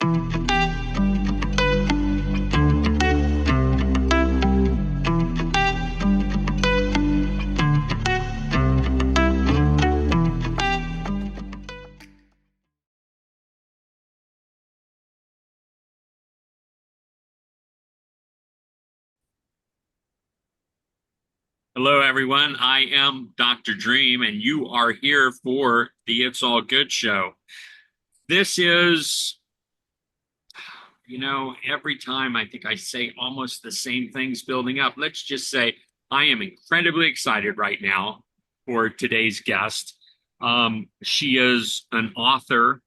Hello, everyone. I am Dr. Dream, and you are here for the It's All Good show. This is, every time I think I say almost the same things building up. Let's just say I am incredibly excited right now for today's guest. She is an author.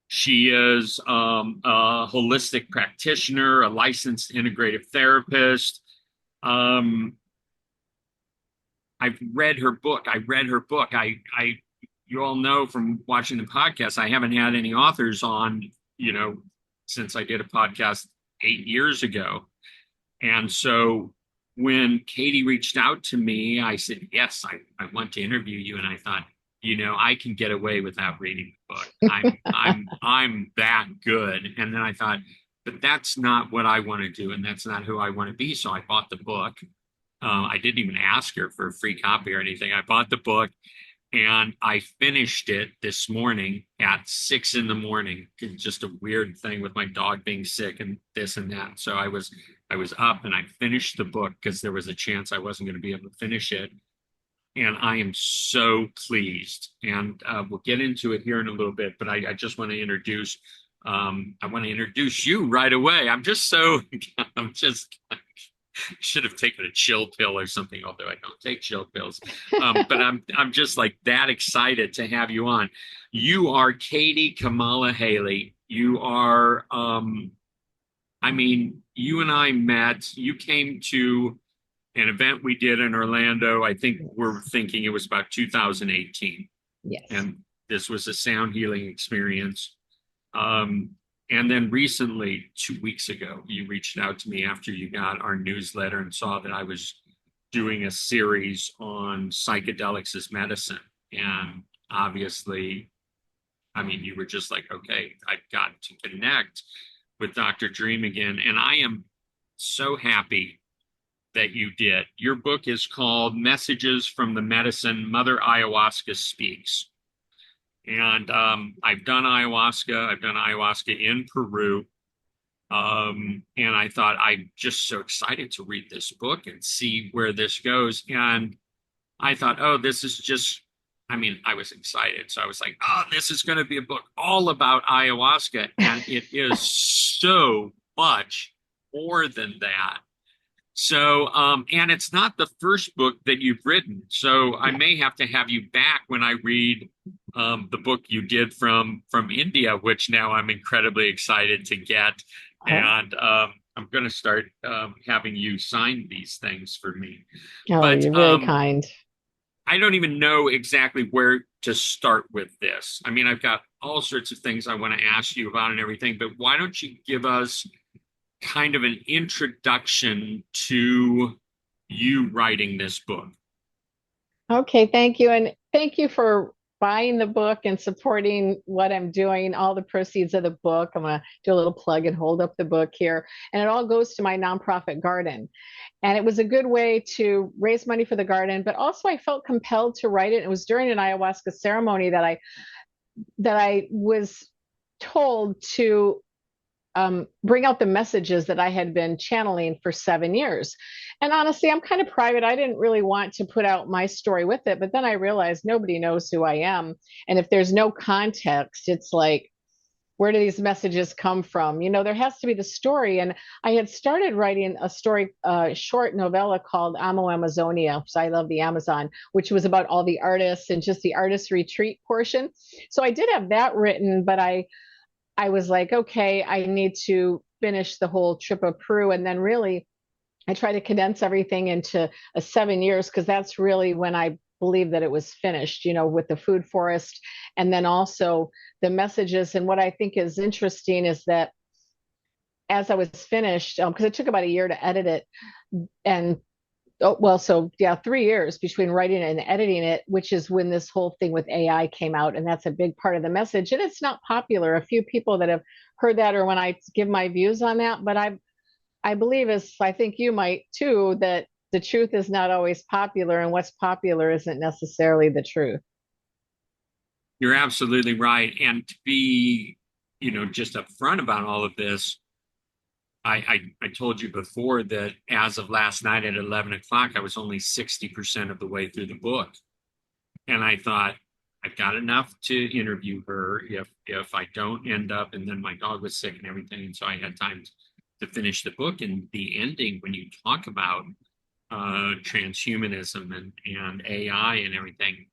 She is a holistic practitioner, a licensed integrative therapist. I've read her book. You all know from watching the podcast, I haven't had any authors on, since I did a podcast 8 years ago. And so when Katie reached out to me, I said, yes, I want to interview you. And I thought, I can get away without reading the book. I'm that good. And then I thought, but that's not what I want to do. And that's not who I want to be. So I bought the book. I didn't even ask her for a free copy or anything. I bought the book and I finished it this morning at 6 a.m. Just a weird thing with my dog being sick and this and that. So I was up and I finished the book because there was a chance I wasn't going to be able to finish it. And I am so pleased. And we'll get into it here in a little bit, but I just want to introduce you right away. I'm just should have taken a chill pill or something, although I don't take chill pills. But I'm just like that excited to have you on. You are Katie Kamala Haley. You are, you and I met. You came to an event we did in Orlando. I think we're thinking it was about 2018. Yes. And this was a sound healing experience. And then recently, 2 weeks ago, you reached out to me after you got our newsletter and saw that I was doing a series on psychedelics as medicine. And obviously, you were just like, okay, I've got to connect with Dr. Dream again. And I am so happy that you did. Your book is called Messages from the Medicine, Mother Ayahuasca Speaks. And I've done ayahuasca in Peru. And I thought, I'm just so excited to read this book and see where this goes. And I thought, oh, this is just, I was excited. So I was like, oh, this is going to be a book all about ayahuasca. And it is so much more than that. So, and it's not the first book that you've written. So I may have to have you back when I read the book you did from India, which now I'm incredibly excited to get. And I'm going to start having you sign these things for me. Oh, but, you're very kind. I don't even know exactly where to start with this. I've got all sorts of things I want to ask you about and everything, but why don't you give us kind of an introduction to you writing this book? Okay, thank you. And thank you for buying the book and supporting what I'm doing, all the proceeds of the book. I'm going to do a little plug and hold up the book here. And it all goes to my nonprofit garden. And it was a good way to raise money for the garden, but also I felt compelled to write it. It was during an ayahuasca ceremony that I was told to bring out the messages that I had been channeling for 7 years. And honestly, I'm kind of private. I didn't really want to put out my story with it, but then I realized nobody knows who I am. And if there's no context, it's like, where do these messages come from? There has to be the story. And I had started writing a story, short novella called Amo Amazonia, because I love the Amazon, which was about all the artists and just the artist retreat portion. So I did have that written, but I was like, okay, I need to finish the whole trip of Peru. And then really, I try to condense everything into 7 years, because that's really when I believe that it was finished, with the food forest. And then also the messages. And what I think is interesting is that as I was finished, because it took about a year to edit it, and Oh, well, so yeah, 3 years between writing it and editing it, which is when this whole thing with AI came out. And that's a big part of the message. And it's not popular. A few people that have heard that or when I give my views on that, but I believe, as I think you might too, that the truth is not always popular, and what's popular isn't necessarily the truth. You're absolutely right. And to be, just upfront about all of this, I told you before that as of last night at 11 o'clock, I was only 60% of the way through the book. And I thought, I've got enough to interview her if I don't end up, and then my dog was sick and everything. And so I had time to finish the book. And the ending, when you talk about transhumanism and AI and everything,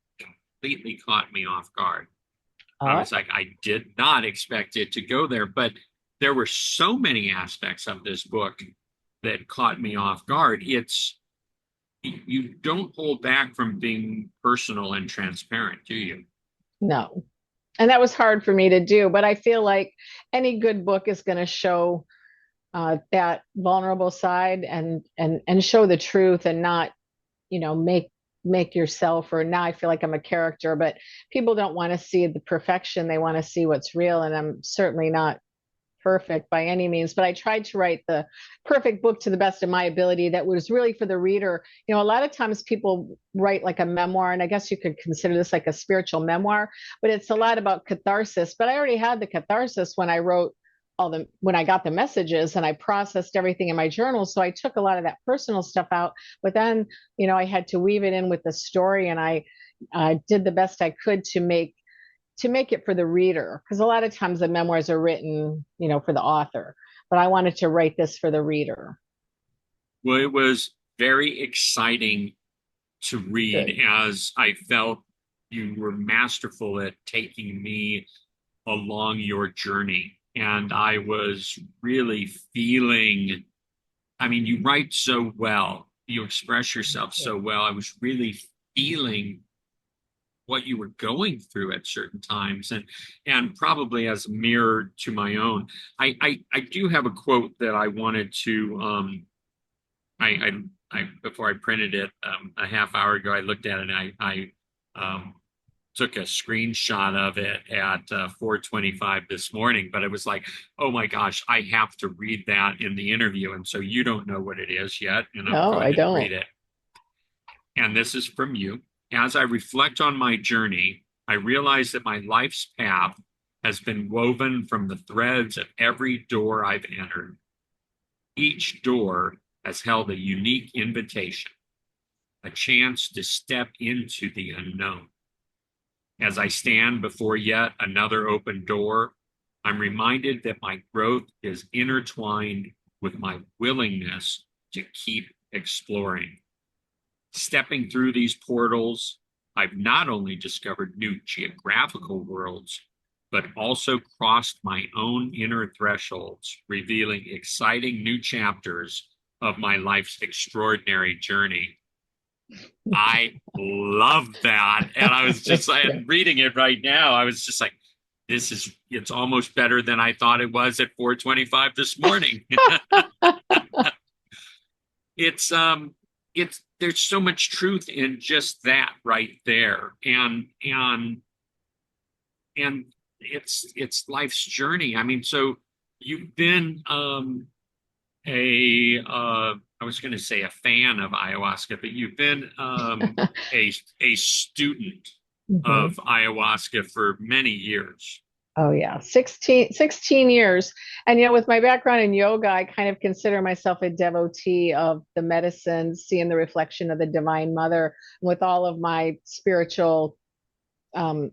completely caught me off guard. I Oh, was like, I did not expect it to go there, but there were so many aspects of this book that caught me off guard. You don't hold back from being personal and transparent, do you? no. And that was hard for me to do, but I feel like any good book is going to show that vulnerable side and show the truth and not, make yourself, or now I feel like I'm a character, but people don't want to see the perfection. They want to see what's real. And I'm certainly not perfect by any means, but I tried to write the perfect book to the best of my ability that was really for the reader. A lot of times people write like a memoir, and I guess you could consider this like a spiritual memoir, but it's a lot about catharsis. But I already had the catharsis when I wrote when I got the messages and I processed everything in my journal. So I took a lot of that personal stuff out, but then, I had to weave it in with the story, and I did the best I could to make it for the reader, because a lot of times the memoirs are written, for the author, but I wanted to write this for the reader. Well, it was very exciting to read, Good. as I felt you were masterful at taking me along your journey. And I was really feeling, I mean, you write so well, you express yourself so well. I was really feeling what you were going through at certain times, and probably as a mirror to my own. I do have a quote that I wanted to I before I printed it a half hour ago. I looked at it and I took a screenshot of it at 4:25 this morning, but it was like, oh my gosh, I have to read that in the interview. And so you don't know what it is yet, and I'm No, I going to read don't. it. And this is from you. As I reflect on my journey, I realize that my life's path has been woven from the threads of every door I've entered. Each door has held a unique invitation, a chance to step into the unknown. As I stand before yet another open door, I'm reminded that my growth is intertwined with my willingness to keep exploring. Stepping through these portals, I've not only discovered new geographical worlds, but also crossed my own inner thresholds, revealing exciting new chapters of my life's extraordinary journey. I love that. And I was just Thank you. and reading it right now. I was just like, it's almost better than I thought it was at 4:25 this morning. it's there's so much truth in just that right there. And it's life's journey. I mean, so you've been a I was going to say a fan of ayahuasca, but you've been a student Mhm. of ayahuasca for many years. Oh yeah, 16 years. And with my background in yoga, I kind of consider myself a devotee of the medicine, seeing the reflection of the Divine Mother. With all of my spiritual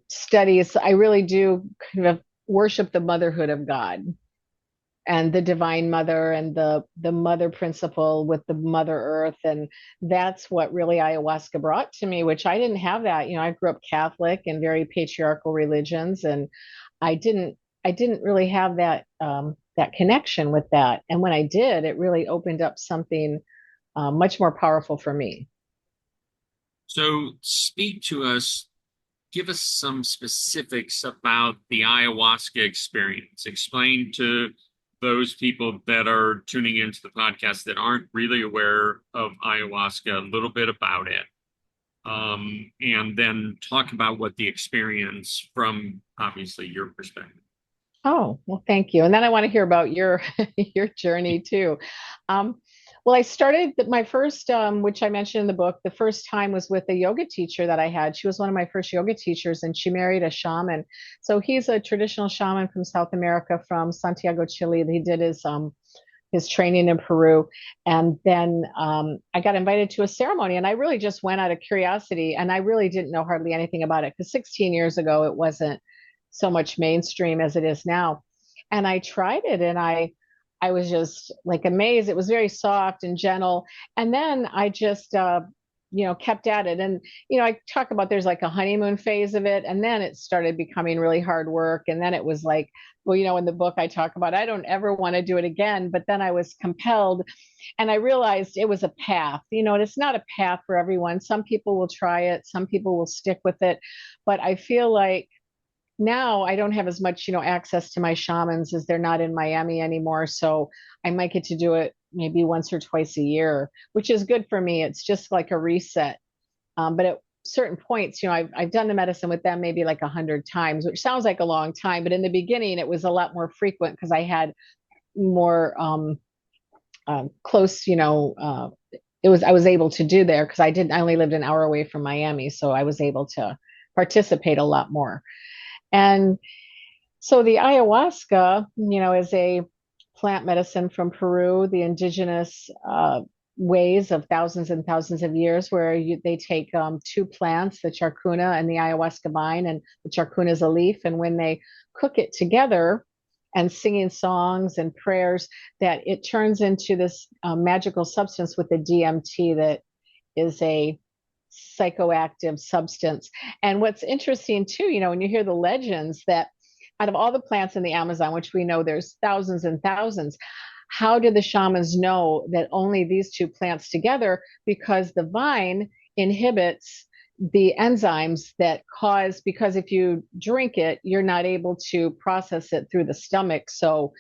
studies, I really do kind of worship the motherhood of God and the Divine Mother and the mother principle with the Mother Earth. And that's what really ayahuasca brought to me, which I didn't have that. I grew up Catholic and very patriarchal religions, and I didn't I didn't really have that connection with that. And when I did, it really opened up something much more powerful for me. So speak to us, give us some specifics about the ayahuasca experience. Explain to those people that are tuning into the podcast that aren't really aware of ayahuasca, a little bit about it, and then talk about what the experience from obviously your perspective. Oh, well, thank you. And then I want to hear about your your journey too. Um, well, I started my first, which I mentioned in the book, the first time was with a yoga teacher that I had. She was one of my first yoga teachers, and she married a shaman. So he's a traditional shaman from South America, from Santiago, Chile. He did his training in Peru. And then I got invited to a ceremony, and I really just went out of curiosity. And I really didn't know hardly anything about it because 16 years ago, it wasn't so much mainstream as it is now. And I tried it, and I was just like amazed. It was very soft and gentle. And then I just, kept at it. And, I talk about there's like a honeymoon phase of it. And then it started becoming really hard work. And then it was like, well, in the book I talk about, I don't ever want to do it again. But then I was compelled, and I realized it was a path, and it's not a path for everyone. Some people will try it, some people will stick with it. But I feel like now I don't have as much, access to my shamans, as they're not in Miami anymore. So I might get to do it maybe once or twice a year, which is good for me. It's just like a reset. But at certain points, I've done the medicine with them maybe like 100 times, which sounds like a long time. But in the beginning, it was a lot more frequent because I had more close, I was able to do there because I only lived an hour away from Miami. So I was able to participate a lot more. And so the ayahuasca, is a plant medicine from Peru, the indigenous ways of thousands and thousands of years, where they take two plants, the charcuna and the ayahuasca vine, and the charcuna is a leaf. And when they cook it together and singing songs and prayers, that it turns into this magical substance with the DMT that is a psychoactive substance. And what's interesting too, when you hear the legends that out of all the plants in the Amazon, which we know there's thousands and thousands, how do the shamans know that only these two plants together? Because the vine inhibits the enzymes that cause, because if you drink it, you're not able to process it through the stomach. So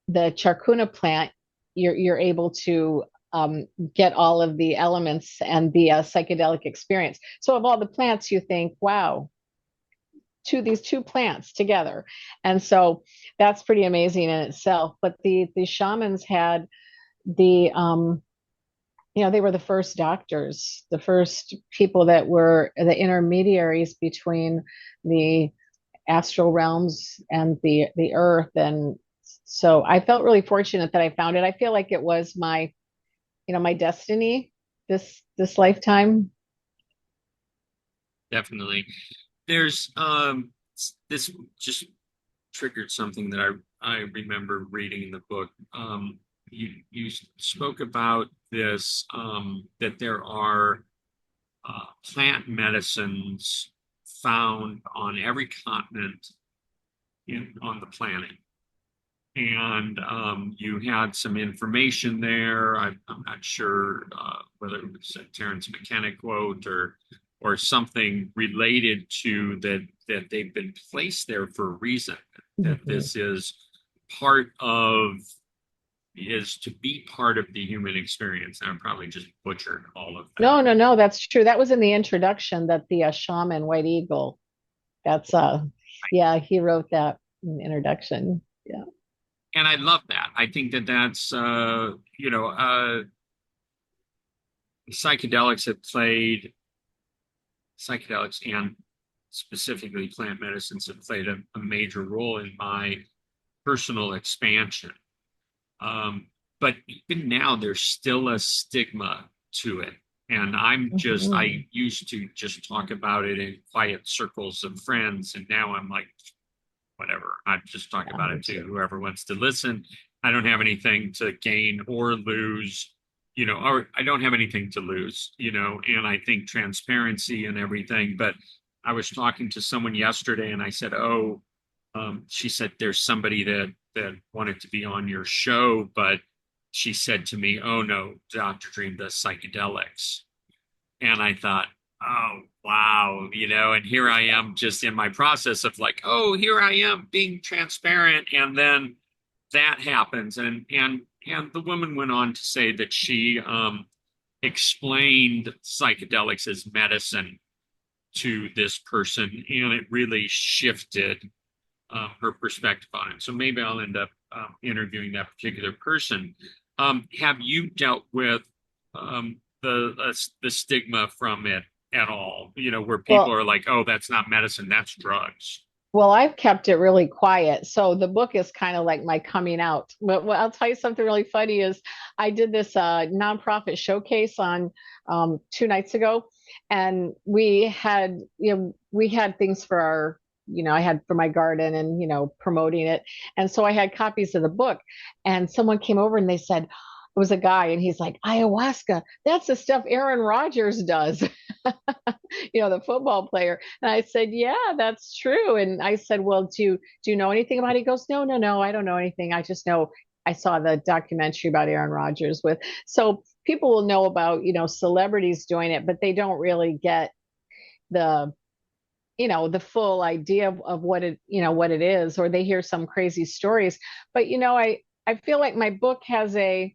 the charcuna plant, you're able to get all of the elements and the psychedelic experience. So of all the plants, you think, wow, these two plants together. And so that's pretty amazing in itself. But the shamans had the they were the first doctors, the first people that were the intermediaries between the astral realms and the earth. And so I felt really fortunate that I found it. I feel like it was my my destiny this lifetime. Definitely. There's this just triggered something that I remember reading in the book. You spoke about this, that there are plant medicines found on every continent on the planet. And you had some information there. I'm not sure whether it was a Terence McKenna quote or something related to that they've been placed there for a reason. That this is to be part of the human experience. And I probably just butchered all of that. No, that's true. That was in the introduction, that the shaman White Eagle. That's yeah, he wrote that in the introduction. Yeah. And I love that. I think that's psychedelics have played psychedelics and specifically plant medicines have played a major role in my personal expansion. But even now, there's still a stigma to it. And I used to just talk about it in quiet circles of friends. And now I'm like, whatever, I'm just talking about it to whoever wants to listen. I don't have anything to gain or lose, or I don't have anything to lose, and I think transparency and everything. But I was talking to someone yesterday and I said, she said, there's somebody that wanted to be on your show, but she said to me, oh no, Dr. Dream does psychedelics. And I thought, oh wow, and here I am just in my process of like, oh, here I am being transparent. And then that happens, and the woman went on to say that she explained psychedelics as medicine to this person, and it really shifted her perspective on it. So maybe I'll end up interviewing that particular person. Have you dealt with the stigma from it at all? You know, where people Well, are like, "Oh, that's not medicine, that's drugs." Well, I've kept it really quiet. So the book is kind of like my coming out. But I'll tell you something really funny is I did this nonprofit showcase on 2 nights ago, and we had things for our, I had for my garden and, promoting it. And so I had copies of the book, and someone came over and they said, it was a guy, and he's like, ayahuasca, that's the stuff Aaron Rodgers does. The football player. And I said, yeah, that's true. And I said, well, do you know anything about it? He goes, no, no, no, I don't know anything. I just know I saw the documentary about Aaron Rodgers with. So people will know about, celebrities doing it, but they don't really get the the full idea of what it is, or they hear some crazy stories. But I feel like my book has a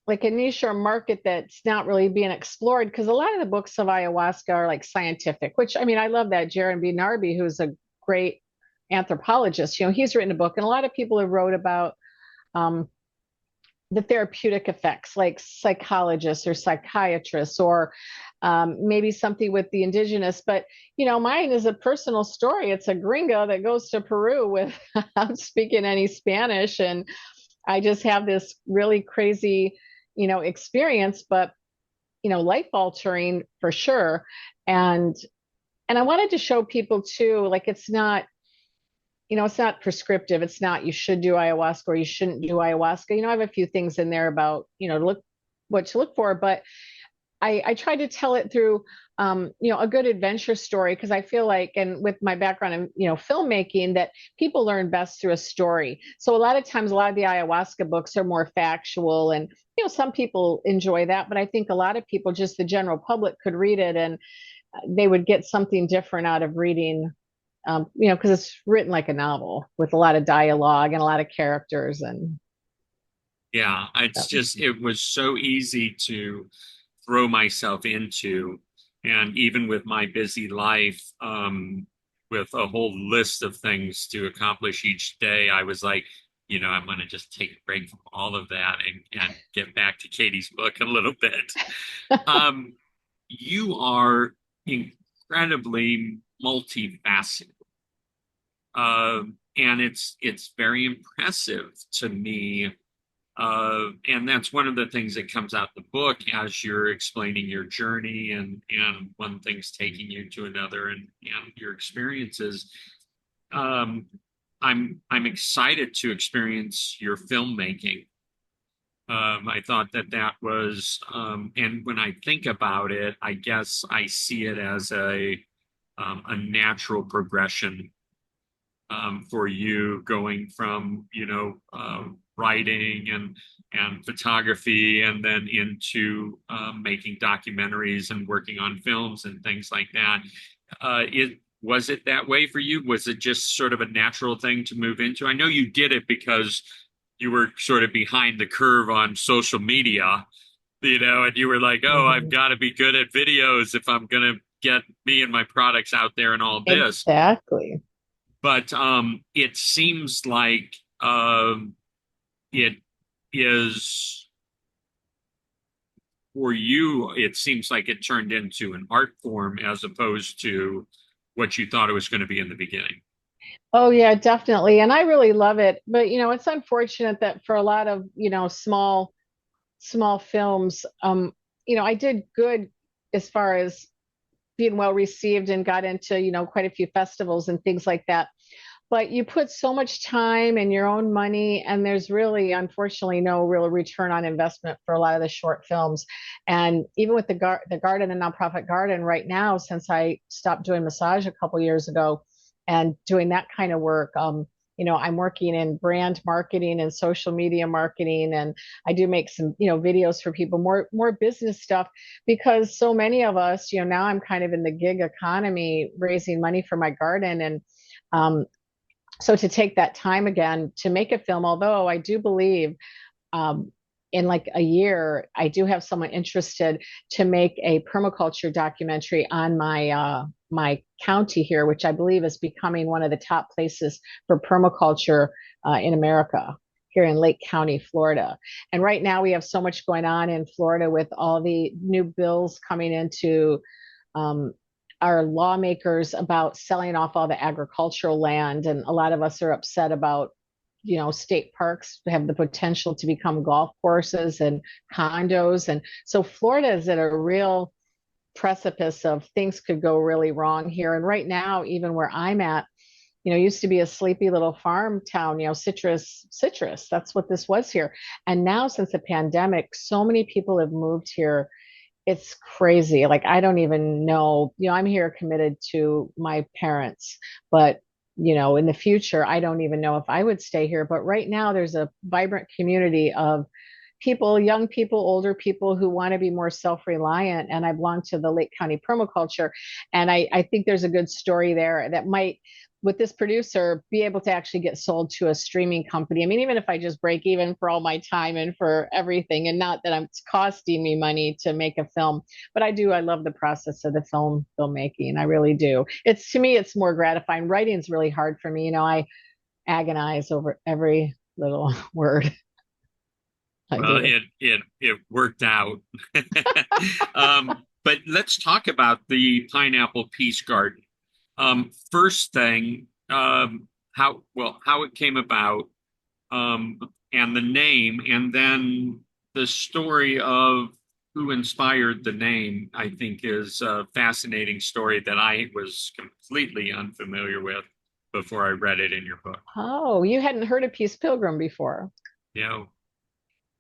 niche or market that's not really being explored, because a lot of the books of ayahuasca are like scientific, which, I mean, I love that Jeremy Narby, who's a great anthropologist, he's written a book, and a lot of people have wrote about um, the therapeutic effects, like psychologists or psychiatrists, or maybe something with the indigenous. But mine is a personal story. It's a gringo that goes to Peru without speaking any Spanish, and I just have this really crazy, experience, but life altering for sure. And I wanted to show people too, like it's not prescriptive. It's not you should do ayahuasca or you shouldn't do ayahuasca. I have a few things in there about, look what to look for, but I try to tell it through a good adventure story, because I feel like, and with my background in, filmmaking, that people learn best through a story. So a lot of times, a lot of the ayahuasca books are more factual, and some people enjoy that, but I think a lot of people, just the general public, could read it and they would get something different out of reading, because it's written like a novel with a lot of dialogue and a lot of characters and Yeah, it's stuff. just, it was so easy to throw myself into. And even with my busy life, with a whole list of things to accomplish each day, I was like, I'm going to just take a break from all of that and get back to Katie's book a little bit. Um, you are incredibly multifaceted. And it's very impressive to me, and that's one of the things that comes out the book as you're explaining your journey, and one thing's taking you to another, and your experiences. Um, I'm excited to experience your filmmaking. I thought that that was, and when I think about it, I guess I see it as a natural progression for you, going from writing and photography, and then into making documentaries and working on films and things like that. It was it that way for you? Was it just sort of a natural thing to move into? I know you did it because you were sort of behind the curve on social media, and you were like, oh, I've Mhm. got to be good at videos if I'm going to get me and my products out there and all this. Exactly. But it seems like it is for you, it seems like it turned into an art form as opposed to what you thought it was going to be in the beginning. Oh yeah, definitely. And I really love it. But it's unfortunate that for a lot of, small films, I did good as far as being well received and got into, quite a few festivals and things like that. But you put so much time and your own money, and there's really, unfortunately, no real return on investment for a lot of the short films. And even with the garden and nonprofit garden right now, since I stopped doing massage a couple years ago and doing that kind of work, I'm working in brand marketing and social media marketing, and I do make some, videos for people, more business stuff, because so many of us, now I'm kind of in the gig economy, raising money for my garden, and um, So to take that time again to make a film, although I do believe um, in like a year, I do have someone interested to make a permaculture documentary on my county here, which I believe is becoming one of the top places for permaculture in America. Here in Lake County, Florida. And right now we have so much going on in Florida with all the new bills coming into um, our lawmakers about selling off all the agricultural land. And a lot of us are upset about, state parks have the potential to become golf courses and condos. And so Florida is at a real precipice of things could go really wrong here. And right now, even where I'm at, used to be a sleepy little farm town, citrus. That's what this was here. And now, since the pandemic, so many people have moved here. It's crazy. Like, I don't even know, I'm here committed to my parents, but in the future, I don't even know if I would stay here. But right now, there's a vibrant community of people, young people, older people who want to be more self-reliant. And I belong to the Lake County Permaculture. And I think there's a good story there that might, with this producer, be able to actually get sold to a streaming company. I mean, even if I just break even for all my time and for everything, and not that it's costing me money to make a film, but I love the process of the filmmaking. I really do. It's, to me, it's more gratifying. Writing's really hard for me. I agonize over every little word. I Well, do. it worked out. But let's talk about the pineapple peace garden. First thing, how it came about, and the name, and then the story of who inspired the name, I think is a fascinating story that I was completely unfamiliar with before I read it in your book. Oh, you hadn't heard of Peace Pilgrim before. You know,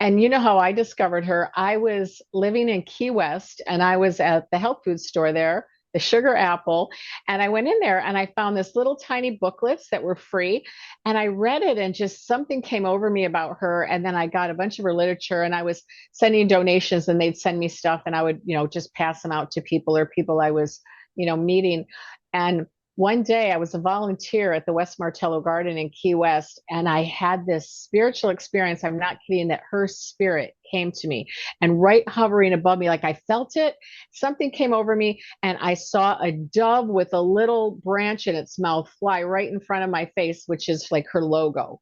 And you know how I discovered her? I was living in Key West and I was at the health food store there, the Sugar Apple. And I went in there and I found this little tiny booklets that were free. And I read it and just something came over me about her. And then I got a bunch of her literature and I was sending donations and they'd send me stuff and I would, just pass them out to people or people I was, meeting. And one day I was a volunteer at the West Martello Garden in Key West, and I had this spiritual experience. I'm not kidding, that her spirit came to me and right hovering above me, like I felt it. Something came over me, and I saw a dove with a little branch in its mouth fly right in front of my face, which is like her logo.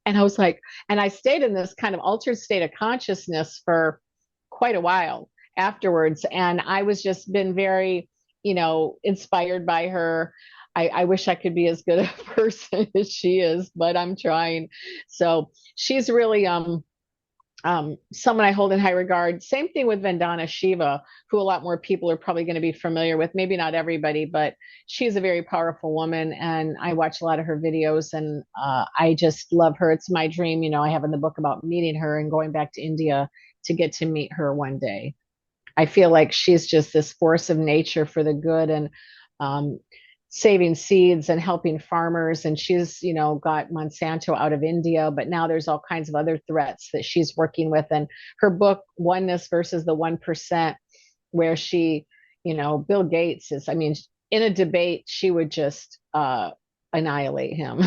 And I was like, and I stayed in this kind of altered state of consciousness for quite a while afterwards. And I was just been very, inspired by her. I wish I could be as good a person as she is, but I'm trying. So she's really someone I hold in high regard. Same thing with Vandana Shiva, who a lot more people are probably going to be familiar with. Maybe not everybody, but she's a very powerful woman, and I watch a lot of her videos, and I just love her. It's my dream. I have in the book about meeting her and going back to India to get to meet her one day. I feel like she's just this force of nature for the good and um, saving seeds and helping farmers. And she's, got Monsanto out of India, but now there's all kinds of other threats that she's working with. And her book, Oneness versus the 1%, where she, Bill Gates is, I mean, in a debate, she would just annihilate him.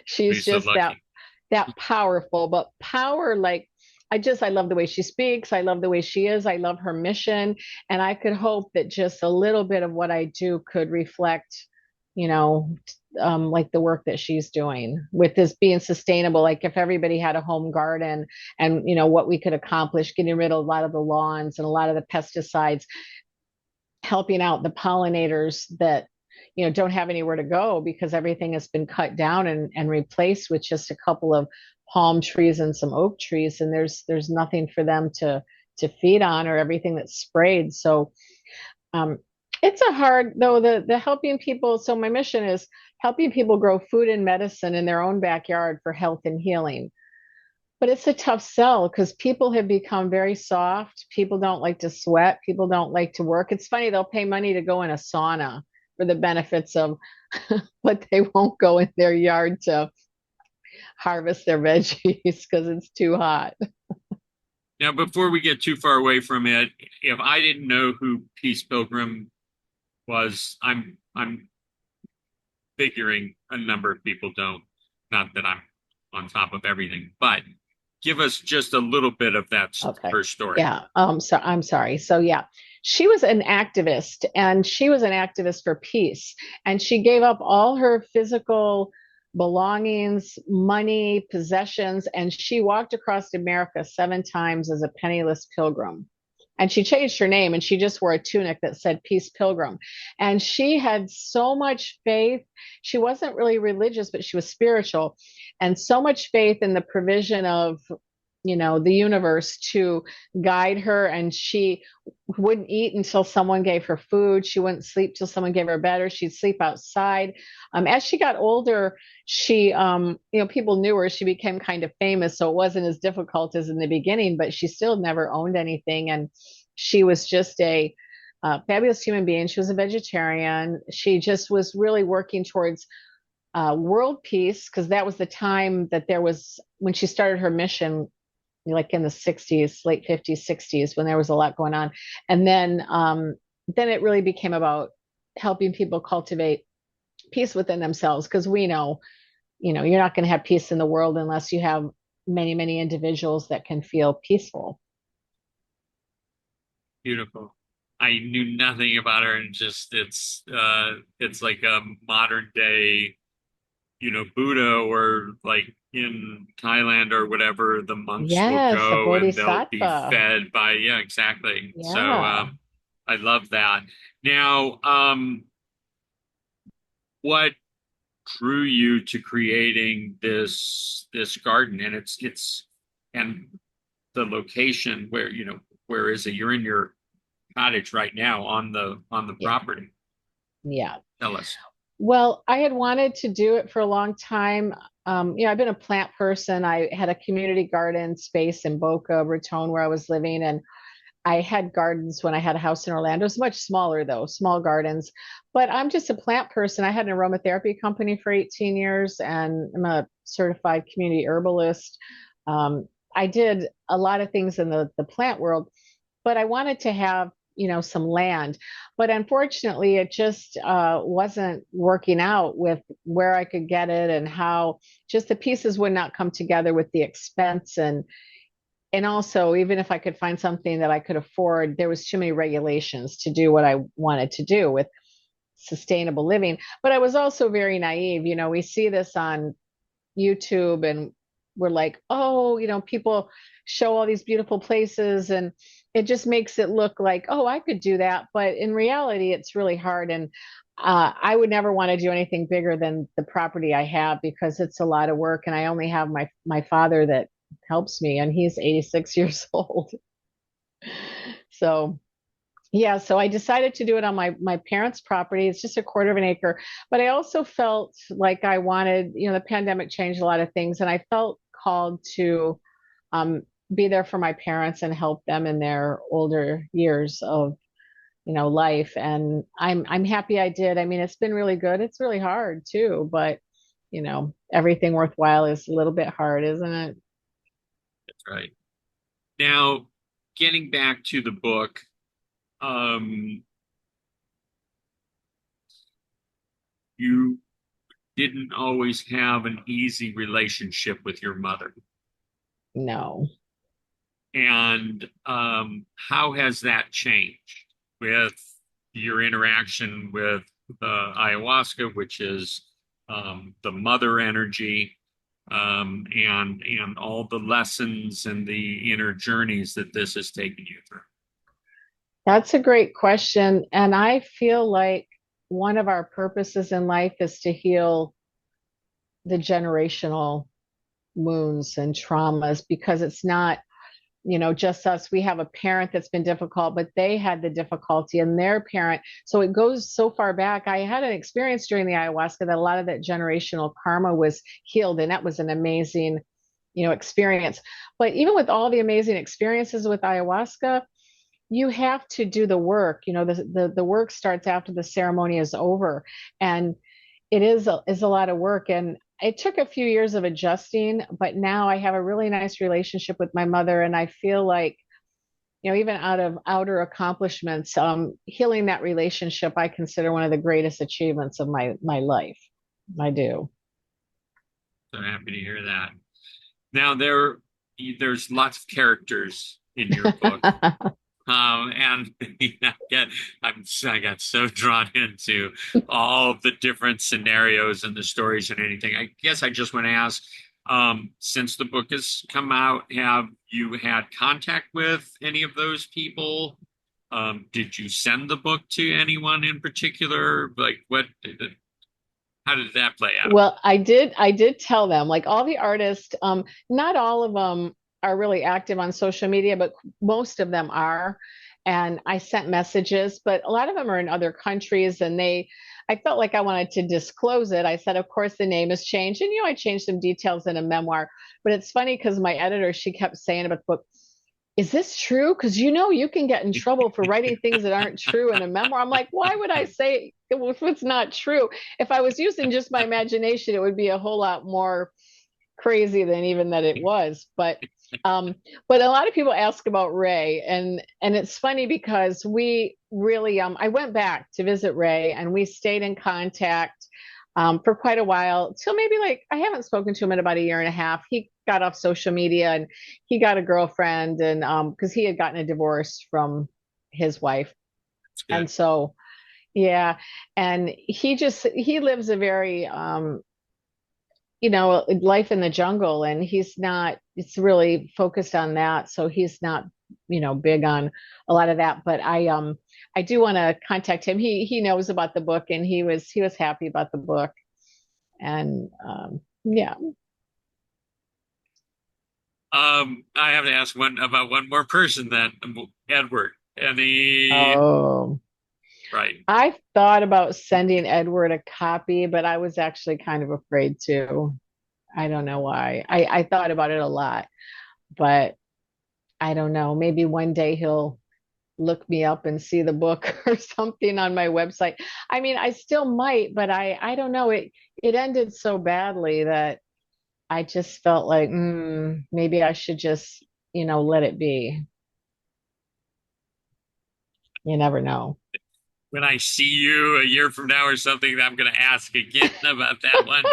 She's Lisa just that Lucky. that powerful, but power like I love the way she speaks. I love the way she is. I love her mission. And I could hope that just a little bit of what I do could reflect, you know, like the work that she's doing with this being sustainable. Like if everybody had a home garden and, what we could accomplish, getting rid of a lot of the lawns and a lot of the pesticides, helping out the pollinators that don't have anywhere to go because everything has been cut down and replaced with just a couple of palm trees and some oak trees, and there's nothing for them to feed on, or everything that's sprayed. So um it's a hard, though, the helping people. So my mission is helping people grow food and medicine in their own backyard for health and healing. But it's a tough sell because people have become very soft. People don't like to sweat. People don't like to work. It's funny, they'll pay money to go in a sauna for the benefits of, but they won't go in their yard to harvest their veggies because it's too hot. Now, before we get too far away from it, if I didn't know who Peace Pilgrim was, I'm figuring a number of people don't. Not that I'm on top of everything, but give us just a little bit of that Okay. her story. Yeah. So I'm sorry. So yeah, she was an activist, and she was an activist for peace. And she gave up all her physical belongings, money, possessions, and she walked across America 7 times as a penniless pilgrim. And she changed her name, and she just wore a tunic that said Peace Pilgrim. And she had so much faith. She wasn't really religious, but she was spiritual, and so much faith in the provision of, the universe to guide her. And she wouldn't eat until someone gave her food. She wouldn't sleep till someone gave her bed, or she'd sleep outside. As she got older, she, people knew her. She became kind of famous, so it wasn't as difficult as in the beginning, but she still never owned anything. And she was just a fabulous human being. She was a vegetarian. She just was really working towards world peace, because that was the time that there was, when she started her mission, like in the 60s, late 50s, 60s, when there was a lot going on. And then it really became about helping people cultivate peace within themselves, because we know, you're not going to have peace in the world unless you have many, many individuals that can feel peaceful. Beautiful. I knew nothing about her, and just it's like a modern day, Buddha, or like in Thailand or whatever, the monks will Yes, a go and they'll be bodhisattva. fed by, yeah, exactly. So Yeah. I love that. Now, what drew you to creating this garden? And it's and the location where, where is it? You're in your cottage right now on the Yeah. property. Yeah. Tell us. Well, I had wanted to do it for a long time. I've been a plant person. I had a community garden space in Boca Raton where I was living, and I had gardens when I had a house in Orlando. It's much smaller though, small gardens. But I'm just a plant person. I had an aromatherapy company for 18 years, and I'm a certified community herbalist. I did a lot of things in the plant world, but I wanted to have, some land. But unfortunately, it just wasn't working out with where I could get it, and how just the pieces would not come together with the expense. And also, even if I could find something that I could afford, there was too many regulations to do what I wanted to do with sustainable living. But I was also very naive. We see this on YouTube, and we're like, oh, people show all these beautiful places, and it just makes it look like, oh, I could do that. But in reality, it's really hard. And I would never want to do anything bigger than the property I have, because it's a lot of work. And I only have my father that helps me, and he's 86 years old. So yeah, so I decided to do it on my parents' property. It's just a quarter of an acre, but I also felt like I wanted, the pandemic changed a lot of things, and I felt called to um, be there for my parents and help them in their older years of, life. And I'm happy I did. I mean, it's been really good. It's really hard too, but everything worthwhile is a little bit hard, isn't it? That's right. Now, getting back to the book, um, you didn't always have an easy relationship with your mother. No. And how has that changed with your interaction with ayahuasca, which is the mother energy, and all the lessons and the inner journeys that this has taken you through? That's a great question. And I feel like one of our purposes in life is to heal the generational wounds and traumas, because it's not, just us. We have a parent that's been difficult, but they had the difficulty in their parent. So it goes so far back. I had an experience during the ayahuasca that a lot of that generational karma was healed, and that was an amazing, experience. But even with all the amazing experiences with ayahuasca, you have to do the work. The work starts after the ceremony is over, and it is a lot of work. And it took a few years of adjusting, but now I have a really nice relationship with my mother, and I feel like, even out of outer accomplishments, healing that relationship, I consider one of the greatest achievements of my life. I do. So happy to hear that. Now there's lots of characters in your book. And I got so drawn into all of the different scenarios and the stories and anything. I guess I just want to ask, since the book has come out, have you had contact with any of those people? Did you send the book to anyone in particular? Like how did that play out? Well, I did tell them, like all the artists, not all of them are really active on social media, but most of them are. And I sent messages, but a lot of them are in other countries and I felt like I wanted to disclose it. I said, of course, the name has changed. And, I changed some details in a memoir, but it's funny because my editor, she kept saying about the book, is this true? Because you can get in trouble for writing things that aren't true in a memoir. I'm like, why would I say if it's not true? If I was using just my imagination, it would be a whole lot more crazy than even that it was. But a lot of people ask about Ray, and it's funny because we really I went back to visit Ray, and we stayed in contact for quite a while, till maybe like I haven't spoken to him in about a year and a half. He got off social media and he got a girlfriend, and because he had gotten a divorce from his wife, It's good. and so yeah, and he lives a very life in the jungle, and it's really focused on that. So he's not, big on a lot of that, but I do want to contact him. He knows about the book, and he was happy about the book. And yeah. I have to ask one more person then, Edward. Any Oh, right? I thought about sending Edward a copy, but I was actually kind of afraid to. I don't know why. I thought about it a lot, but I don't know. Maybe one day he'll look me up and see the book or something on my website. I mean, I still might, but I don't know. It ended so badly that I just felt like maybe I should just, let it be. You never know. When I see you a year from now or something, I'm going to ask again about that one.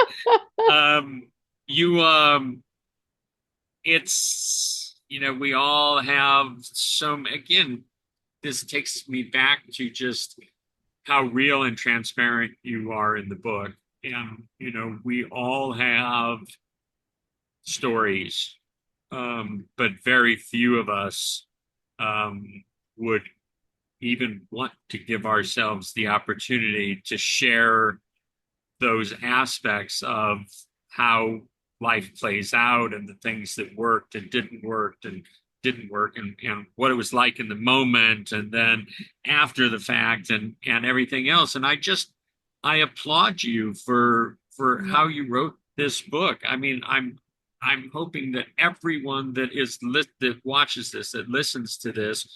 You it's we all have some. Again, this takes me back to just how real and transparent you are in the book. And we all have stories, but very few of us would even want to give ourselves the opportunity to share those aspects of how life plays out and the things that worked and didn't work, and what it was like in the moment and then after the fact and everything else. And I applaud you for how you wrote this book. I mean, I'm hoping that everyone that watches this, that listens to this,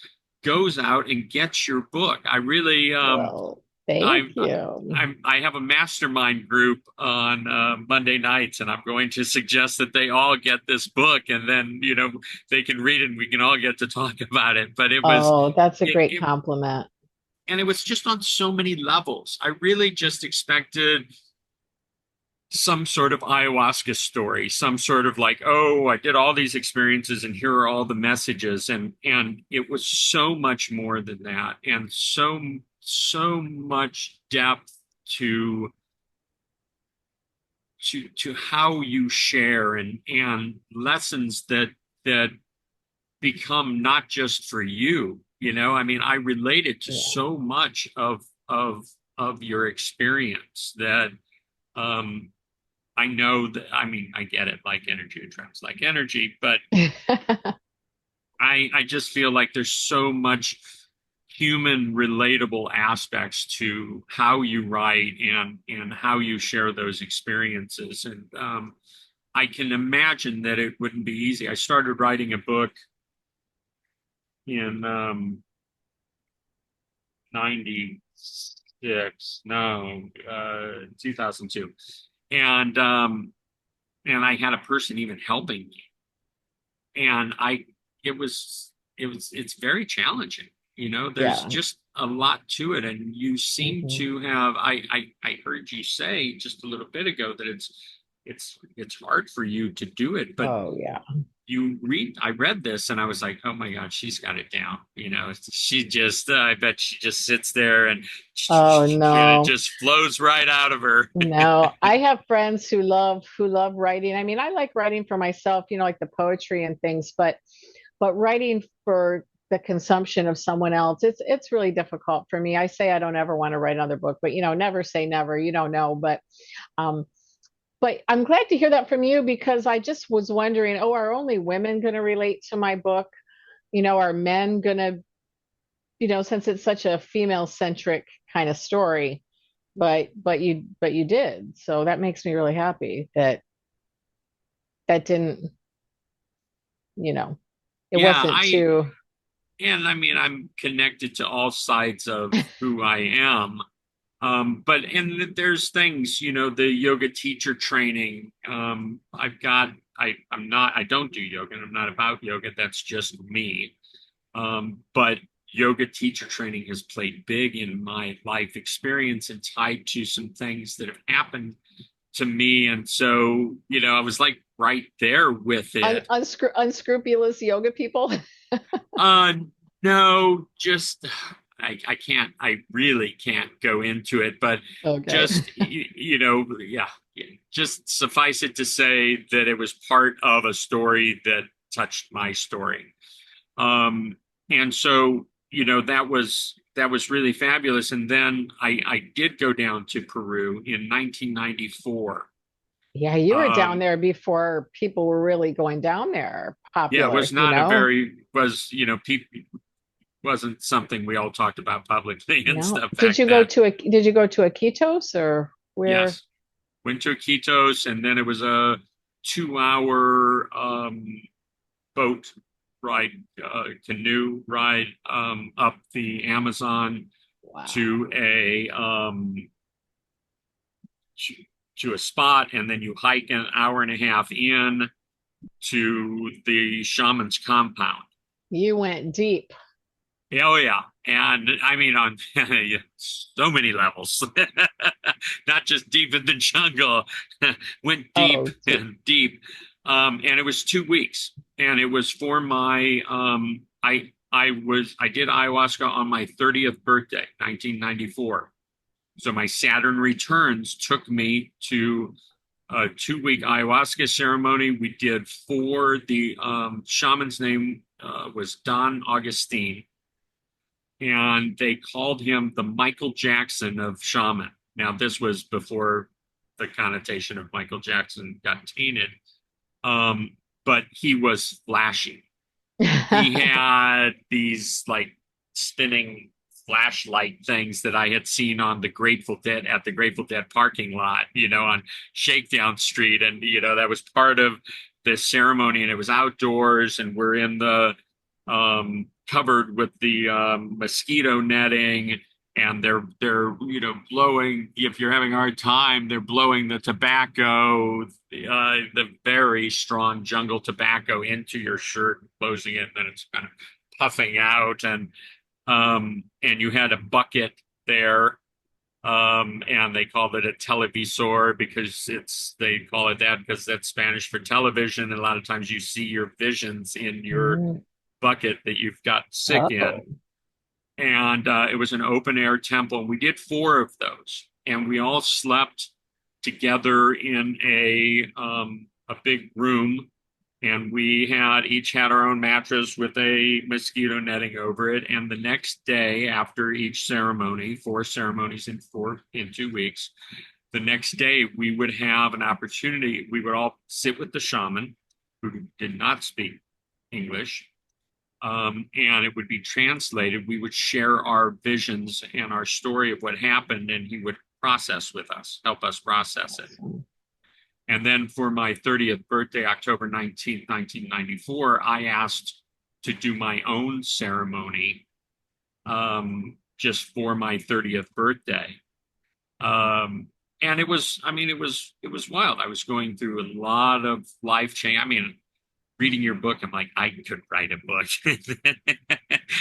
goes out and gets your book. I really Well, I thank you. I have a mastermind group on Monday nights, and I'm going to suggest that they all get this book, and then they can read it, and we can all get to talk about it. But Oh, that's a great it compliment. and it was just on so many levels. I really just expected some sort of ayahuasca story, some sort of like, oh, I did all these experiences and here are all the messages. And it was so much more than that, and so much depth to to how you share, and lessons that become not just for you. I mean, I related to Yeah. so much of your experience that um I know that. I mean, I get it, like energy attracts like energy, but I just feel like there's so much human relatable aspects to how you write and how you share those experiences. And I can imagine that it wouldn't be easy. I started writing a book in 96, no, 2002. And I had a person even helping me. And it's very challenging, there's Yeah. just a lot to it. And you seem Hmm. to have, I heard you say just a little bit ago that it's hard for you to do it, but Oh, yeah. I read this and I was like, oh my God, she's got it down. She just, I bet she just sits there and Oh, it no. just flows right out of her. No, I have friends who love writing. I mean, I like writing for myself, like the poetry and things, but writing for the consumption of someone else, it's really difficult for me. I say I don't ever want to write another book, but never say never. You don't know, um but I'm glad to hear that from you because I just was wondering, oh, are only women going to relate to my book? Are men going to, since it's such a female centric kind of story, but you did. So that makes me really happy that didn't, you know, it Yeah, wasn't too. and I mean, I'm connected to all sides of who I am. But and there's things, the yoga teacher training. I don't do yoga and I'm not about yoga. That's just me. But yoga teacher training has played big in my life experience and tied to some things that have happened to me. And so, I was like right there with it. Unscrupulous yoga people. Uh, no, just I can't. I really can't go into it, but Okay. just yeah. Just suffice it to say that it was part of a story that touched my story. And so that was really fabulous. And then I did go down to Peru in 1994. Yeah, you were down Um, there before people were really going down there yeah, it popular, was not a very was people wasn't something we all talked about publicly and No. stuff Did back you go then. to a did you go to Iquitos or where? Yes, went to Iquitos, and then it was a 2 hour boat ride, canoe ride up the Amazon Wow. to to, to a spot, and then you hike an hour and a half in to the shaman's compound. You went deep. Oh yeah, and I mean on so many levels, not just deep in the jungle. Went deep Oh, deep. and deep, and it was 2 weeks, and it was for my I did ayahuasca on my 30th birthday, 1994. So my Saturn returns took me to a 2 week ayahuasca ceremony. We did four. The shaman's name was Don Augustine, and they called him the Michael Jackson of shaman. Now, this was before the connotation of Michael Jackson got tainted, but he was flashy. He had these like spinning flashlight things that I had seen on the Grateful Dead at the Grateful Dead parking lot, on Shakedown Street. And, that was part of the ceremony, and it was outdoors, and we're in the covered with the mosquito netting, and they're blowing. If you're having a hard time, they're blowing the tobacco, the very strong jungle tobacco into your shirt, closing it, and then it's kind of puffing out, and you had a bucket there, and they called it a televisor because they call it that because that's Spanish for television, and a lot of times you see your visions in your Mm. bucket that you've got sick Oh, in. And it was an open air temple. We did four of those, and we all slept together in a big room, and we each had our own mattress with a mosquito netting over it. And the next day, after each ceremony, four ceremonies in 2 weeks, the next day we would have an opportunity. We would all sit with the shaman, who did not speak English, and it would be translated. We would share our visions and our story of what happened, and he would process with us, help us process it. awesome. And then for my 30th birthday, October 19th, 1994, I asked to do my own ceremony, just for my 30th birthday. And it was wild. I was going through a lot of life change. I mean, reading your book, I'm like, I could write a book.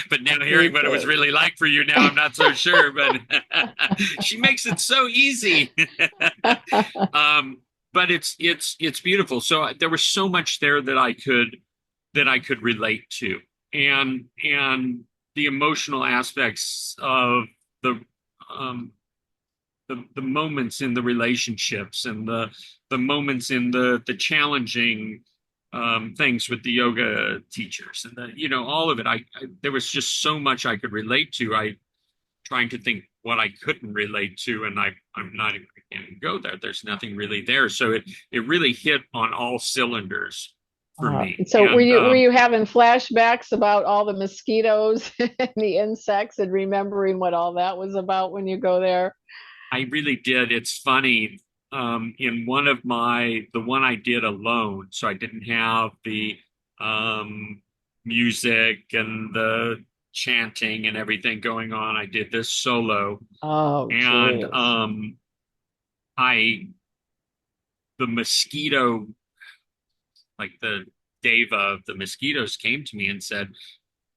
But now Me hearing what it was too. really like for you now, I'm not so sure. But she makes it so easy. um, but it's beautiful. So there was so much there that I could relate to, and the emotional aspects of the um, the moments in the relationships and the moments in the challenging things with the yoga teachers and the all of it. I there was just so much I could relate to. I trying to think what I couldn't relate to, and I'm not even going to go there. There's nothing really there. So it really hit on all cylinders for me. So And were you having flashbacks about all the mosquitoes and the insects and remembering what all that was about when you go there? I really did. It's funny. In one of the one I did alone, so I didn't have the um, music and the chanting and everything going on. I did this solo, Oh, and geez. I the mosquito, like the deva of the mosquitoes, came to me and said,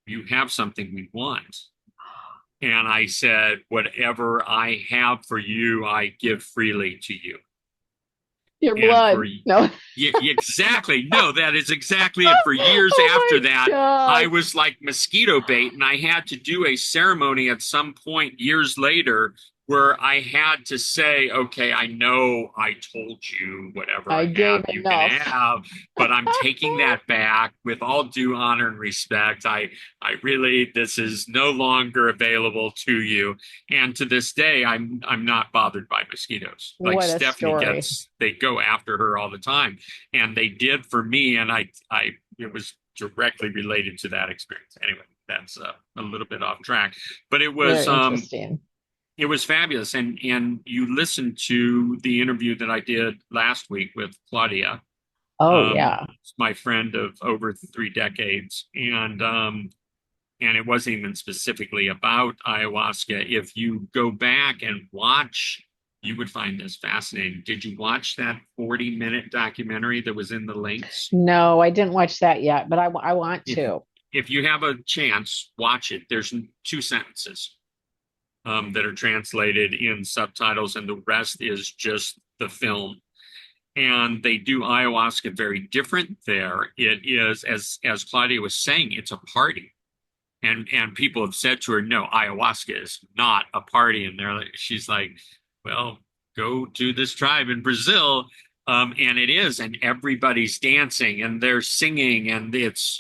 "You have something we want." And I said, "Whatever I have for you, I give freely to you." Your And blood. for No. yeah, exactly. No, that is exactly it. For years Oh after my that, I God. was like mosquito bait, and I had to do a ceremony at some point years later where I had to say, okay, I know I told you whatever I I gave have, you can enough. have, but I'm taking that back with all due honor and respect. I really, this is no longer available to you. And to this day, I'm not bothered by mosquitoes. Like What a Stephanie story. gets, they go after her all the time, and they did for me, and I it was directly related to that experience. Anyway, that's a little bit off track, but Very interesting. it was fabulous. And you listened to the interview that I did last week with Claudia, Oh, yeah. my friend of over 3 decades, and it wasn't even specifically about ayahuasca. If you go back and watch, you would find this fascinating. Did you watch that 40-minute documentary that was in the links? No, I didn't watch that yet, but I want If to. if you have a chance, watch it. There's 2 sentences that are translated in subtitles, and the rest is just the film. And they do ayahuasca very different there. It is, as Claudia was saying, it's a party. And people have said to her, no, ayahuasca is not a party. And she's like, well, go to this tribe in Brazil. And it is, and everybody's dancing and they're singing, and it's,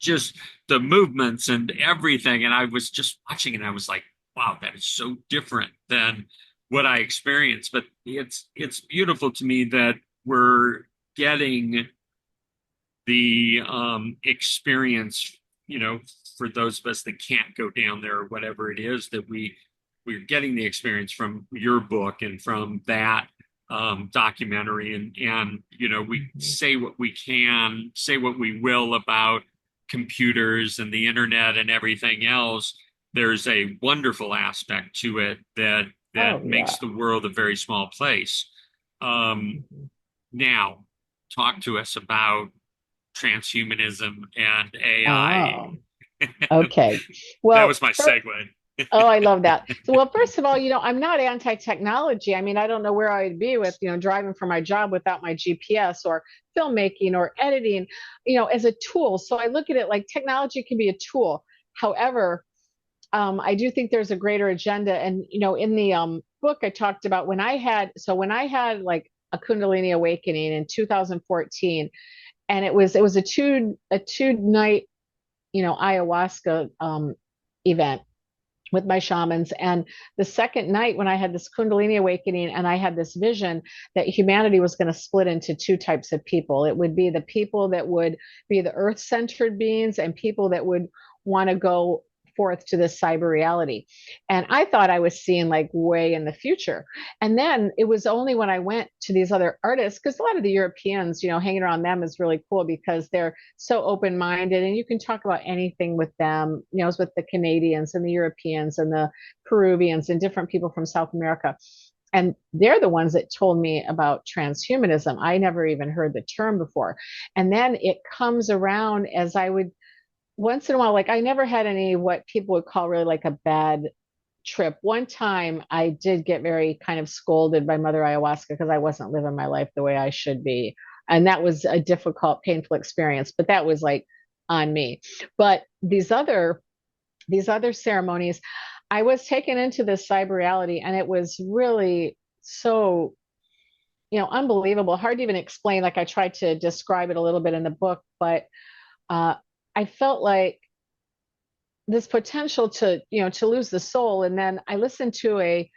just the movements and everything. And I was just watching and I was like, wow, that is so different than what I experienced. But it's beautiful to me that we're getting the experience, for those of us that can't go down there or whatever it is, that we're getting the experience from your book and from that documentary. And we say what we can, say what we will about computers and the internet and everything else. There's a wonderful aspect to it that Oh, makes yeah. the world a very small place. Um, Now, talk to us about transhumanism and AI. Oh, okay. That Well, was my segue. oh, I love that. So, well, first of all, I'm not anti-technology. I mean, I don't know where I'd be with, driving for my job without my GPS or filmmaking or editing, as a tool. So I look at it like technology can be a tool. However, I do think there's a greater agenda. And, in the book, I talked about when I had like a Kundalini awakening in 2014, and it was a two night, ayahuasca event with my shamans. And the second night, when I had this Kundalini awakening and I had this vision that humanity was going to split into two types of people, it would be the people that would be the earth centered beings and people that would want to go forth to this cyber reality. And I thought I was seeing like way in the future. And then it was only when I went to these other artists, because a lot of the Europeans, hanging around them is really cool because they're so open minded and you can talk about anything with them, it's with the Canadians and the Europeans and the Peruvians and different people from South America. And they're the ones that told me about transhumanism. I never even heard the term before. And then it comes around as I would once in a while, like I never had any what people would call really like a bad trip. One time I did get very kind of scolded by Mother Ayahuasca because I wasn't living my life the way I should be. And that was a difficult, painful experience, but that was like on me. But these other ceremonies, I was taken into this cyber reality and it was really so, unbelievable. Hard to even explain. Like I tried to describe it a little bit in the book, but uh, I felt like this potential to lose the soul. And then I listened to a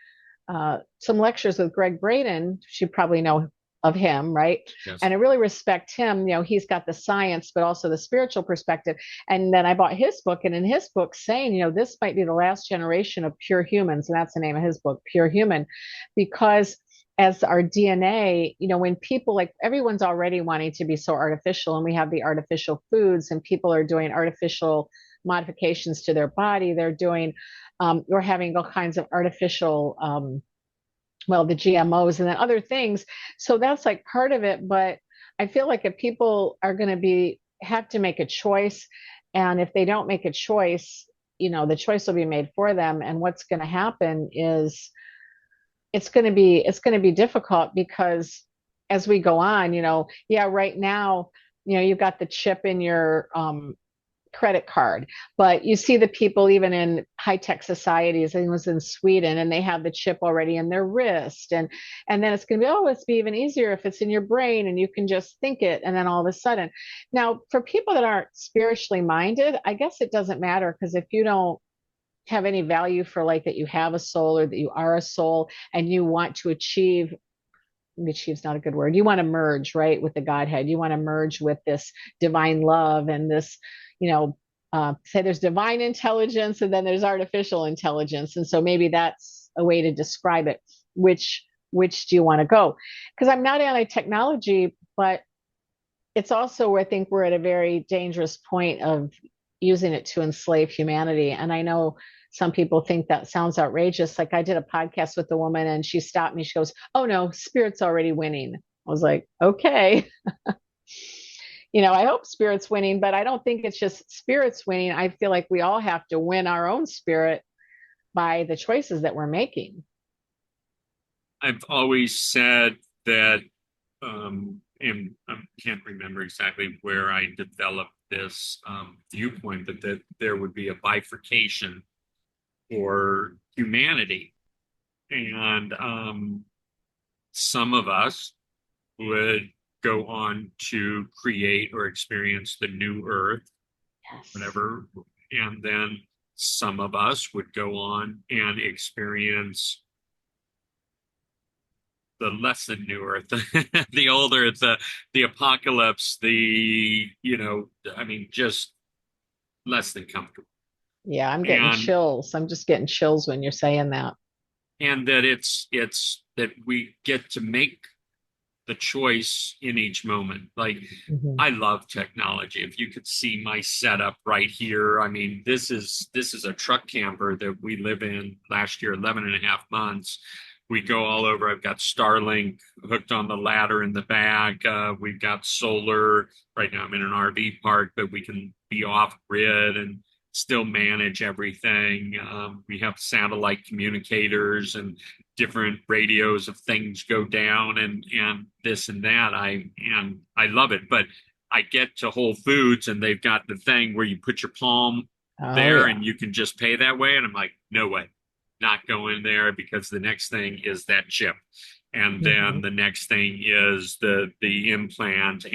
some lectures with Greg Braden. You probably know of him, right? Yes. And I really respect him. He's got the science, but also the spiritual perspective. And then I bought his book, and in his book, saying, this might be the last generation of pure humans, and that's the name of his book, Pure Human, because as our DNA, when people like everyone's already wanting to be so artificial, and we have the artificial foods, and people are doing artificial modifications to their body. They're doing, we're having all kinds of artificial, the GMOs and then other things. So that's like part of it. But I feel like if people are going to have to make a choice, and if they don't make a choice, the choice will be made for them. And what's going to happen is it's going to be difficult because as we go on, yeah, right now, you've got the chip in your credit card. But you see the people even in high tech societies. I think it was in Sweden, and they have the chip already in their wrist, and then it's going to be it's be even easier if it's in your brain and you can just think it, and then all of a sudden. Now, for people that aren't spiritually minded, I guess it doesn't matter because if you don't have any value for like that you have a soul or that you are a soul and you want to achieve's not a good word. You want to merge, right, with the Godhead. You want to merge with this divine love and this, say there's divine intelligence and then there's artificial intelligence. And so maybe that's a way to describe it. Which do you want to go? Because I'm not anti-technology, but it's also where I think we're at a very dangerous point of using it to enslave humanity. And I know some people think that sounds outrageous. Like I did a podcast with a woman and she stopped me. She goes, "Oh no, spirit's already winning." I was like, okay. I hope spirit's winning, but I don't think it's just spirit's winning. I feel like we all have to win our own spirit by the choices that we're making. I've always said that, and I can't remember exactly where I developed this viewpoint, that there would be a bifurcation for humanity. And some of us would go on to create or experience the new earth, Yes. whatever. And then some of us would go on and experience the less than new earth, the older, the apocalypse, just less than comfortable. Yeah, I'm getting And chills. I'm just getting chills when you're saying that. that it's that we get to make the choice in each moment. Like, Mhm. I love technology. If you could see my setup right here, I mean, this is a truck camper that we live in last year, 11 and a half months. We go all over. I've got Starlink hooked on the ladder in the back. We've got solar. Right now I'm in an RV park, but we can be off grid and still manage everything. We have satellite communicators and different radios if things go down and this and that. I love it. But I get to Whole Foods and they've got the thing where you put your palm Oh there yeah. and you can just pay that way. And I'm like, no way, not going there, because the next thing is that chip. And then Mhm. the next thing is the implant,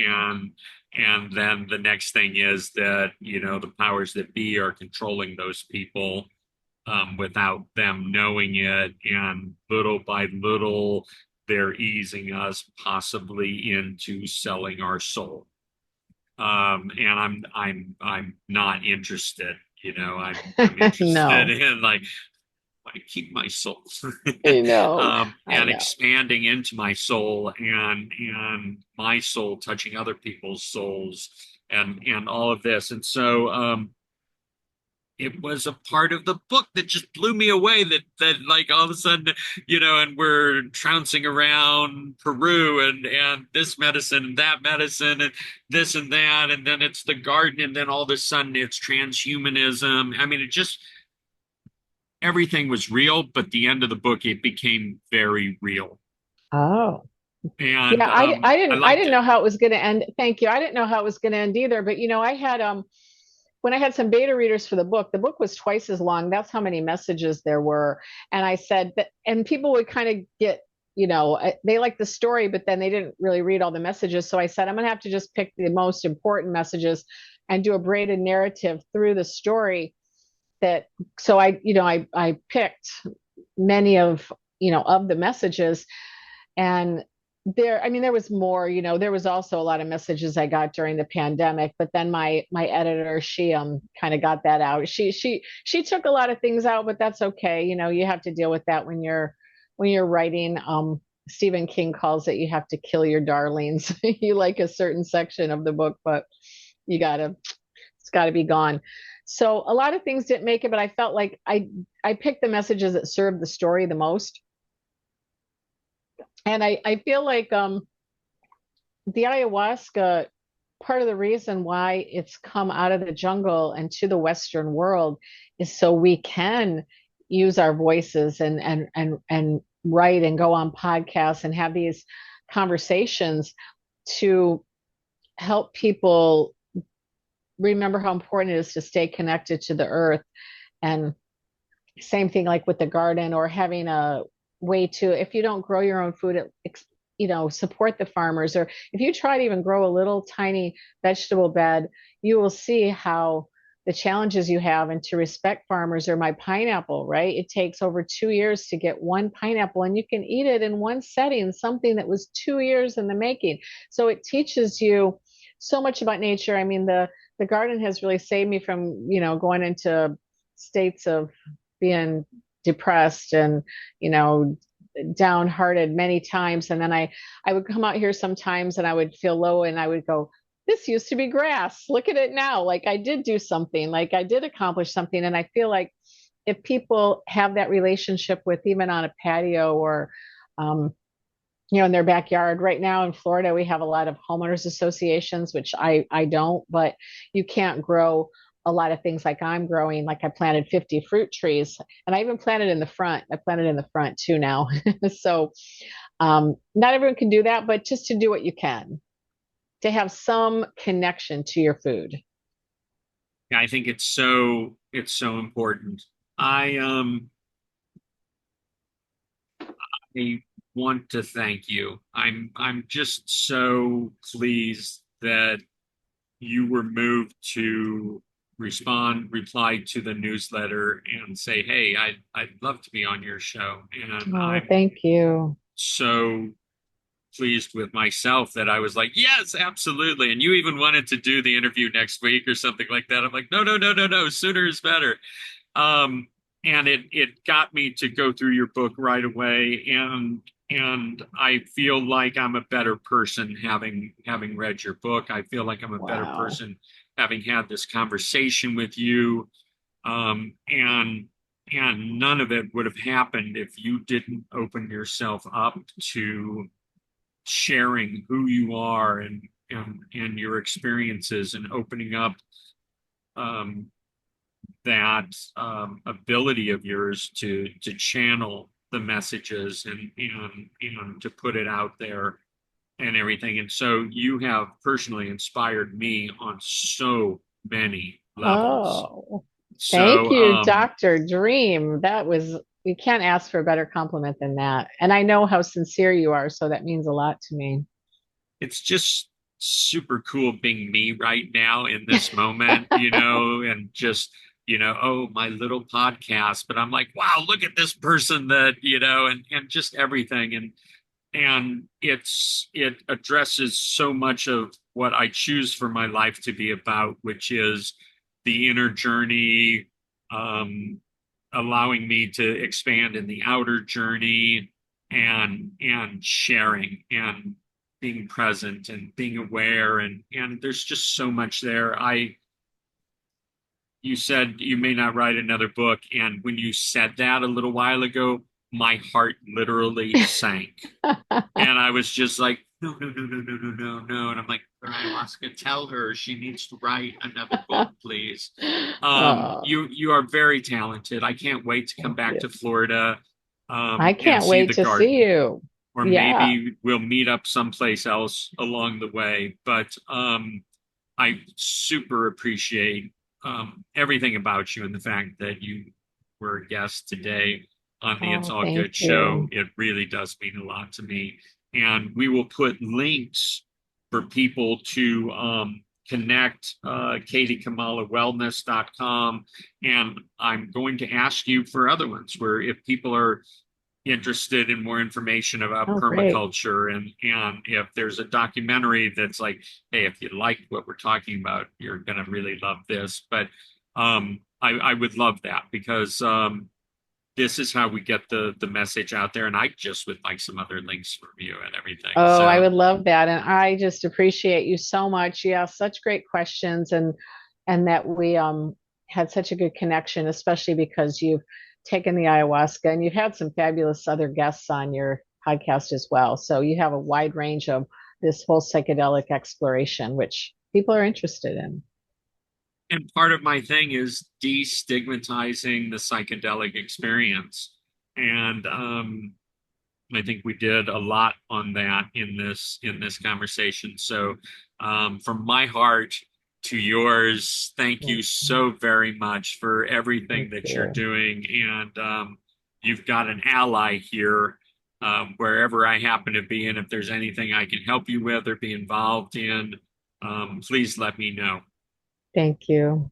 and then the next thing is that the powers that be are controlling those people, without them knowing it, and little by little they're easing us possibly into selling our soul. And I'm not interested. I'm interested No, in, like, I keep my soul, I know. I and know. expanding into my soul, and my soul touching other people's souls, and all of this. And so, it was a part of the book that just blew me away, that like all of a sudden, and we're trouncing around Peru and this medicine and that medicine and this and that, and then it's the garden, and then all of a sudden it's transhumanism. I mean, it just everything was real, but the end of the book it became very real. Oh. And Yeah, I I I liked didn't it. know how it was going to end. Thank you. I didn't know how it was going to end either. But I had when I had some beta readers for the book was twice as long. That's how many messages there were. And I said that, and people would kind of get, they liked the story, but then they didn't really read all the messages. So I said, I'm going to have to just pick the most important messages and do a braided narrative through the story that, so I picked many of the messages. And there was more, there was also a lot of messages I got during the pandemic, but then my editor, she kind of got that out. She took a lot of things out, but that's okay. You have to deal with that when you're writing. Stephen King calls it, you have to kill your darlings. You like a certain section of the book, but it's gotta be gone. So a lot of things didn't make it, but I felt like I picked the messages that served the story the most. And I feel like the ayahuasca, part of the reason why it's come out of the jungle and to the Western world is so we can use our voices and write and go on podcasts and have these conversations to help people remember how important it is to stay connected to the earth. And same thing like with the garden, or having a way to, if you don't grow your own food, support the farmers. Or if you try to even grow a little tiny vegetable bed, you will see how the challenges you have, and to respect farmers. Or my pineapple, right? It takes over 2 years to get one pineapple, and you can eat it in one setting, something that was 2 years in the making. So it teaches you so much about nature. I mean, the garden has really saved me from, going into states of being depressed and, you know, downhearted many times. And then I would come out here sometimes and I would feel low and I would go, this used to be grass. Look at it now. Like I did do something, like I did accomplish something. And I feel like if people have that relationship with, even on a patio or, um, in their backyard. Right now in Florida, we have a lot of homeowners associations, which I don't, but you can't grow a lot of things like I'm growing. Like I planted 50 fruit trees, and I even planted in the front. I planted in the front too now. So not everyone can do that, but just to do what you can, to have some connection to your food. I think it's so important. I want to thank you. I'm just so pleased that you were moved to reply to the newsletter and say, "Hey, I'd love to be on your show." And Oh, I'm thank you. so pleased with myself that I was like, "Yes, absolutely." And you even wanted to do the interview next week or something like that. I'm like, "No, no, no, no, no. Sooner is better." Um, and it got me to go through your book right away, and I feel like I'm a better person having read your book. I feel like I'm a better Wow. person having had this conversation with you. And none of it would have happened if you didn't open yourself up to sharing who you are and your experiences, and opening up um, that ability of yours to channel the messages and to put it out there and everything. And so you have personally inspired me on so many levels. Oh, thank So you, Dr. Dream. We can't ask for a better compliment than that. And I know how sincere you are, so that means a lot to me. it's just super cool being me right now in this moment, and just, oh, my little podcast. But I'm like, wow, look at this person that, and just everything. And it addresses so much of what I choose for my life to be about, which is the inner journey, um, allowing me to expand in the outer journey, and sharing and being present and being aware, and there's just so much there. you said you may not write another book, and when you said that a little while ago, my heart literally sank. And I was just like, no, no, no, no, no, no, no, no. And I'm like, Ayahuasca, tell her she needs to write another book, please. Oh, You are very talented. I can't wait to come thank back you. to Florida, I and can't see wait the to see garden. you. Or Yeah. maybe we'll meet up someplace else along the way. But I super appreciate everything about you, and the fact that you were a guest today on the It's Oh, All thank Good show. you. It really does mean a lot to me. And we will put links for people to connect, katiekamala.wellness.com. And I'm going to ask you for other ones where if people are interested in more information about Oh, great. permaculture, and if there's a documentary that's like, hey, if you like what we're talking about, you're gonna really love this. But I would love that, because this is how we get the message out there, and I just would like some other links from you and everything. Oh, I So, would love that. And I just appreciate you so much. You asked such great questions and that we had such a good connection, especially because you've taken the ayahuasca and you've had some fabulous other guests on your podcast as well. So you have a wide range of this whole psychedelic exploration, which people are interested in. and part of my thing is destigmatizing the psychedelic experience. And I think we did a lot on that in this conversation. So, from my heart to yours, thank you Thank so very much for everything that you're you. doing. And you've got an ally here, wherever I happen to be. And if there's anything I can help you with or be involved in, please let me know. Thank you.